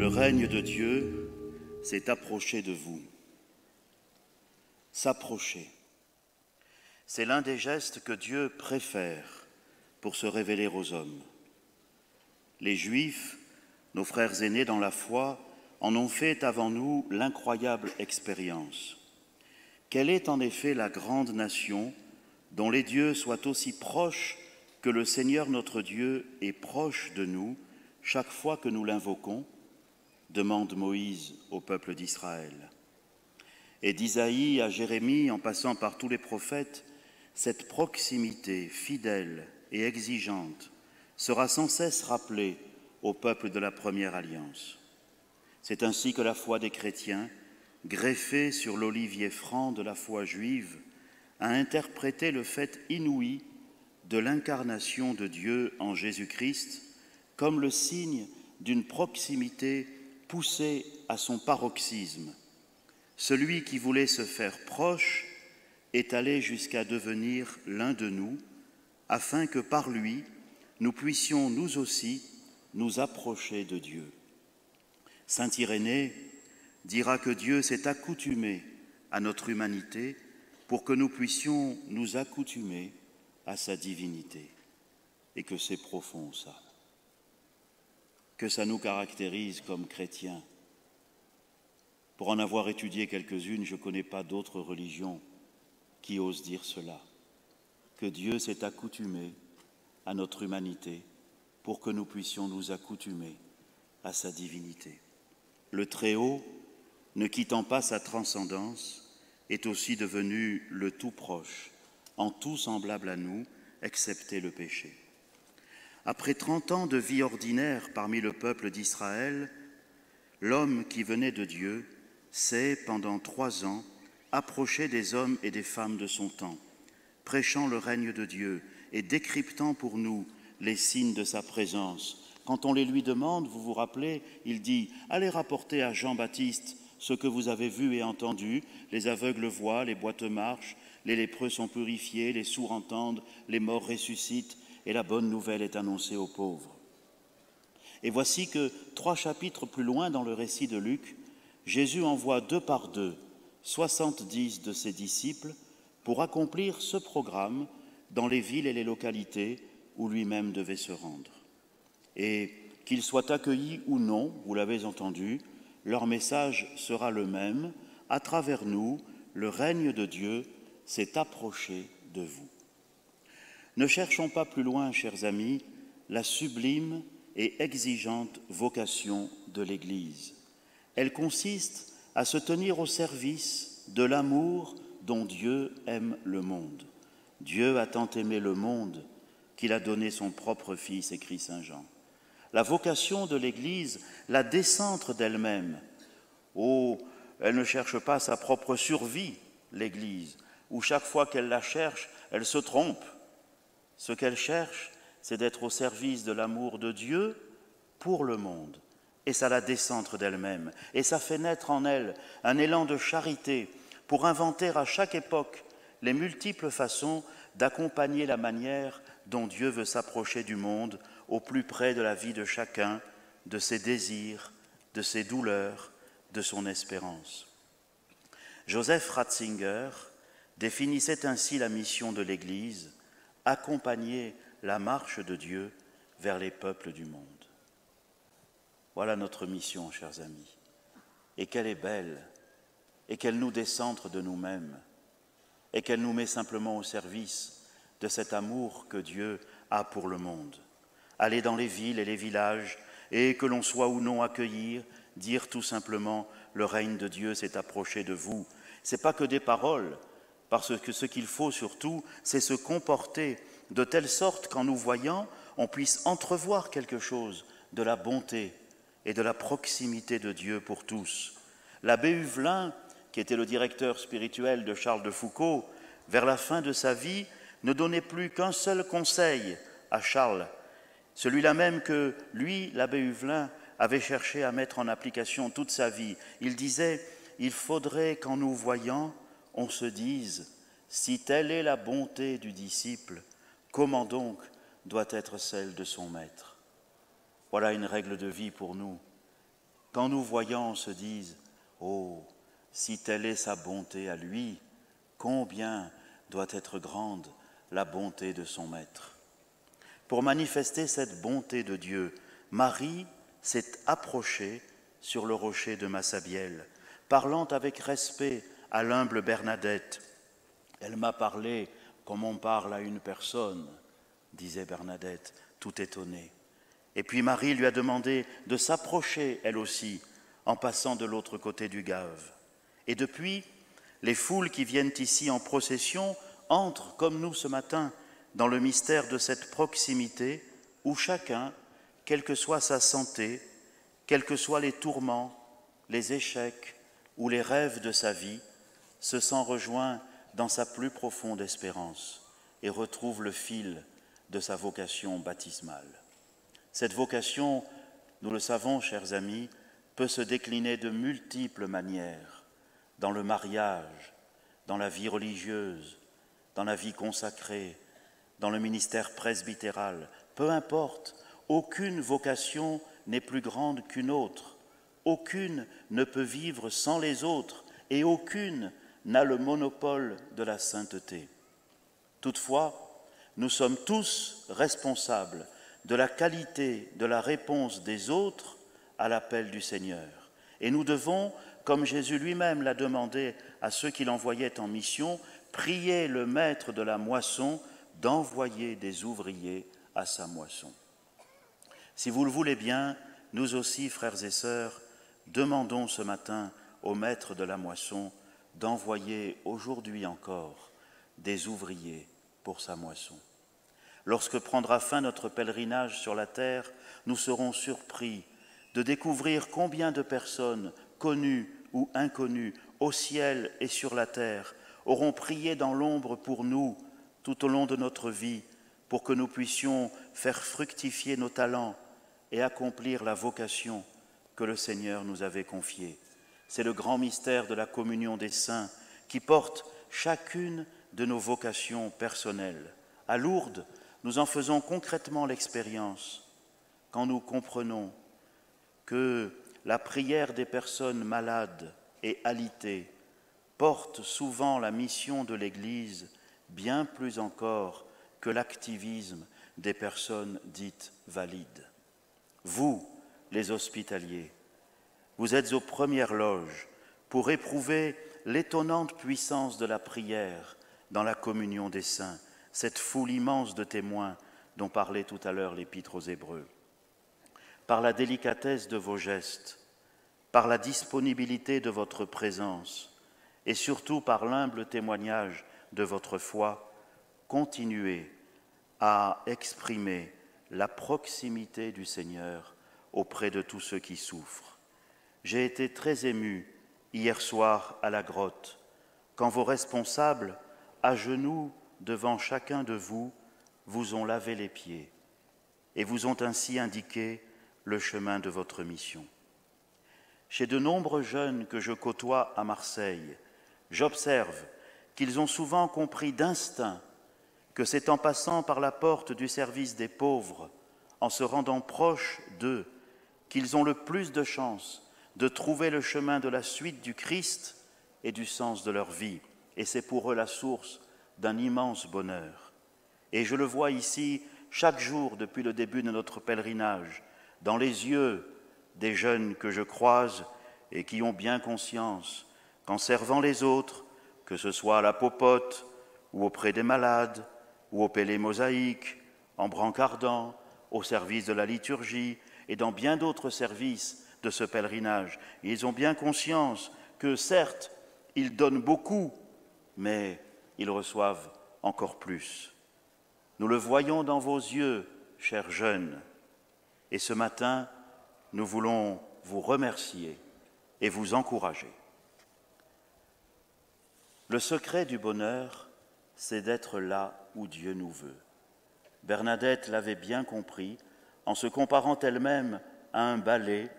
règne de Dieu s'est approché de vous. S'approcher, c'est l'un des gestes que Dieu préfère pour se révéler aux hommes. Les Juifs, nos frères aînés dans la foi, en ont fait avant nous l'incroyable expérience. Quelle est en effet la grande nation dont les dieux soient aussi proches que le Seigneur notre Dieu est proche de nous chaque fois que nous l'invoquons, demande Moïse au peuple d'Israël. Et d'Isaïe à Jérémie, en passant par tous les prophètes, cette proximité fidèle et exigeante sera sans cesse rappelée au peuple de la première alliance. C'est ainsi que la foi des chrétiens, greffée sur l'olivier franc de la foi juive, a interprété le fait inouï de l'incarnation de Dieu en Jésus-Christ comme le signe d'une proximité poussée à son paroxysme. Celui qui voulait se faire proche est allé jusqu'à devenir l'un de nous, afin que par lui, nous puissions nous aussi nous approcher de Dieu. Saint Irénée dira que Dieu s'est accoutumé à notre humanité pour que nous puissions nous accoutumer à sa divinité. Et que c'est profond, ça. Que ça nous caractérise comme chrétiens. Pour en avoir étudié quelques-unes, je ne connais pas d'autres religions qui osent dire cela. Que Dieu s'est accoutumé à notre humanité pour que nous puissions nous accoutumer à sa divinité. Le Très-Haut, ne quittant pas sa transcendance, est aussi devenu le tout proche, en tout semblable à nous, excepté le péché. Après 30 ans de vie ordinaire parmi le peuple d'Israël, l'homme qui venait de Dieu s'est, pendant 3 ans, approché des hommes et des femmes de son temps, prêchant le règne de Dieu et décryptant pour nous les signes de sa présence. Quand on les lui demande, vous vous rappelez, il dit « Allez rapporter à Jean-Baptiste ce que vous avez vu et entendu, les aveugles voient, les boiteux marchent, les lépreux sont purifiés, les sourds entendent, les morts ressuscitent, et la bonne nouvelle est annoncée aux pauvres. » Et voici que 3 chapitres plus loin dans le récit de Luc, Jésus envoie 2 par 2 70 de ses disciples pour accomplir ce programme dans les villes et les localités où lui-même devait se rendre. Et qu'ils soient accueillis ou non, vous l'avez entendu, leur message sera le même. À travers nous, le règne de Dieu s'est approché de vous. Ne cherchons pas plus loin, chers amis, la sublime et exigeante vocation de l'Église. Elle consiste à se tenir au service de l'amour dont Dieu aime le monde. Dieu a tant aimé le monde qu'il a donné son propre Fils, écrit saint Jean. La vocation de l'Église, la décentre d'elle-même. Oh, elle ne cherche pas sa propre survie, l'Église, où chaque fois qu'elle la cherche, elle se trompe. Ce qu'elle cherche, c'est d'être au service de l'amour de Dieu pour le monde. Et ça la décentre d'elle-même. Et ça fait naître en elle un élan de charité pour inventer à chaque époque les multiples façons d'accompagner la manière dont Dieu veut s'approcher du monde au plus près de la vie de chacun, de ses désirs, de ses douleurs, de son espérance. Joseph Ratzinger définissait ainsi la mission de l'Église, accompagner la marche de Dieu vers les peuples du monde. Voilà notre mission, chers amis, et qu'elle est belle, et qu'elle nous décentre de nous-mêmes, et qu'elle nous met simplement au service de cet amour que Dieu a pour le monde. Aller dans les villes et les villages, et que l'on soit ou non accueilli, dire tout simplement « le règne de Dieu s'est approché de vous ». Ce n'est pas que des paroles, parce que ce qu'il faut surtout, c'est se comporter de telle sorte qu'en nous voyant, on puisse entrevoir quelque chose de la bonté et de la proximité de Dieu pour tous. L'abbé Huvelin, qui était le directeur spirituel de Charles de Foucauld, vers la fin de sa vie, ne donnait plus qu'un seul conseil à Charles, celui-là même que lui, l'abbé Huvelin, avait cherché à mettre en application toute sa vie. Il disait « Il faudrait qu'en nous voyant, on se dise « Si telle est la bonté du disciple, comment donc doit être celle de son maître ?» Voilà une règle de vie pour nous. Quand nous voyons, on se dise « Oh, si telle est sa bonté à lui, combien doit être grande la bonté de son Maître ?» Pour manifester cette bonté de Dieu, Marie s'est approchée sur le rocher de Massabielle, parlant avec respect à l'humble Bernadette. « Elle m'a parlé comme on parle à une personne », disait Bernadette, tout étonnée. Et puis Marie lui a demandé de s'approcher, elle aussi, en passant de l'autre côté du Gave. Et depuis, les foules qui viennent ici en procession entrent, comme nous ce matin, dans le mystère de cette proximité où chacun, quelle que soit sa santé, quels que soient les tourments, les échecs ou les rêves de sa vie, se sent rejoint dans sa plus profonde espérance et retrouve le fil de sa vocation baptismale. Cette vocation, nous le savons, chers amis, peut se décliner de multiples manières, dans le mariage, dans la vie religieuse, dans la vie consacrée, dans le ministère presbytéral. Peu importe, aucune vocation n'est plus grande qu'une autre, aucune ne peut vivre sans les autres et aucune n'a le monopole de la sainteté. Toutefois, nous sommes tous responsables de la qualité de la réponse des autres à l'appel du Seigneur. Et nous devons, comme Jésus lui-même l'a demandé à ceux qu'il envoyait en mission, prier le maître de la moisson d'envoyer des ouvriers à sa moisson. Si vous le voulez bien, nous aussi, frères et sœurs, demandons ce matin au maître de la moisson d'envoyer aujourd'hui encore des ouvriers pour sa moisson. Lorsque prendra fin notre pèlerinage sur la terre, nous serons surpris de découvrir combien de personnes, connues ou inconnues, au ciel et sur la terre, auront prié dans l'ombre pour nous tout au long de notre vie, pour que nous puissions faire fructifier nos talents et accomplir la vocation que le Seigneur nous avait confiée. C'est le grand mystère de la communion des saints qui porte chacune de nos vocations personnelles. À Lourdes, nous en faisons concrètement l'expérience quand nous comprenons que la prière des personnes malades et alitées porte souvent la mission de l'Église bien plus encore que l'activisme des personnes dites valides. Vous, les hospitaliers, vous êtes aux premières loges pour éprouver l'étonnante puissance de la prière dans la communion des saints, cette foule immense de témoins dont parlait tout à l'heure l'Épître aux Hébreux. Par la délicatesse de vos gestes, par la disponibilité de votre présence et surtout par l'humble témoignage de votre foi, continuez à exprimer la proximité du Seigneur auprès de tous ceux qui souffrent. J'ai été très ému hier soir à la grotte, quand vos responsables, à genoux devant chacun de vous, vous ont lavé les pieds et vous ont ainsi indiqué le chemin de votre mission. Chez de nombreux jeunes que je côtoie à Marseille, j'observe qu'ils ont souvent compris d'instinct que c'est en passant par la porte du service des pauvres, en se rendant proches d'eux, qu'ils ont le plus de chances de trouver le chemin de la suite du Christ et du sens de leur vie. Et c'est pour eux la source d'un immense bonheur. Et je le vois ici chaque jour depuis le début de notre pèlerinage, dans les yeux des jeunes que je croise et qui ont bien conscience qu'en servant les autres, que ce soit à la popote ou auprès des malades ou au pélé mosaïque, en brancardant, au service de la liturgie et dans bien d'autres services de ce pèlerinage, ils ont bien conscience que certes, ils donnent beaucoup, mais ils reçoivent encore plus. Nous le voyons dans vos yeux, chers jeunes, et ce matin, nous voulons vous remercier et vous encourager. Le secret du bonheur, c'est d'être là où Dieu nous veut. Bernadette l'avait bien compris en se comparant elle-même à un balai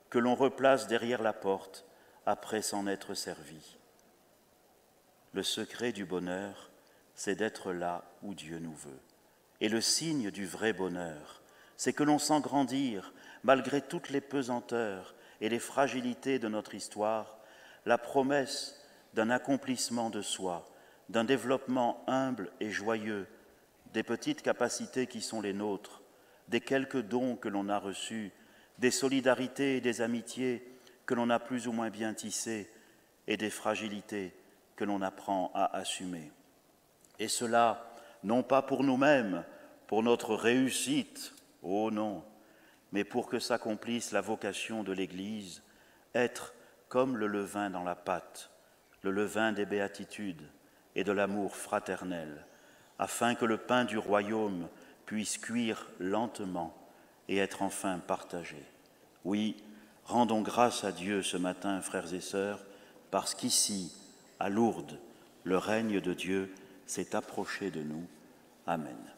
que l'on replace derrière la porte après s'en être servi. Le secret du bonheur, c'est d'être là où Dieu nous veut. Et le signe du vrai bonheur, c'est que l'on sent grandir, malgré toutes les pesanteurs et les fragilités de notre histoire, la promesse d'un accomplissement de soi, d'un développement humble et joyeux, des petites capacités qui sont les nôtres, des quelques dons que l'on a reçus, des solidarités et des amitiés que l'on a plus ou moins bien tissées et des fragilités que l'on apprend à assumer. Et cela, non pas pour nous-mêmes, pour notre réussite, oh non, mais pour que s'accomplisse la vocation de l'Église, être comme le levain dans la pâte, le levain des béatitudes et de l'amour fraternel, afin que le pain du royaume puisse cuire lentement et être enfin partagé. Oui, rendons grâce à Dieu ce matin, frères et sœurs, parce qu'ici, à Lourdes, le règne de Dieu s'est approché de nous. Amen.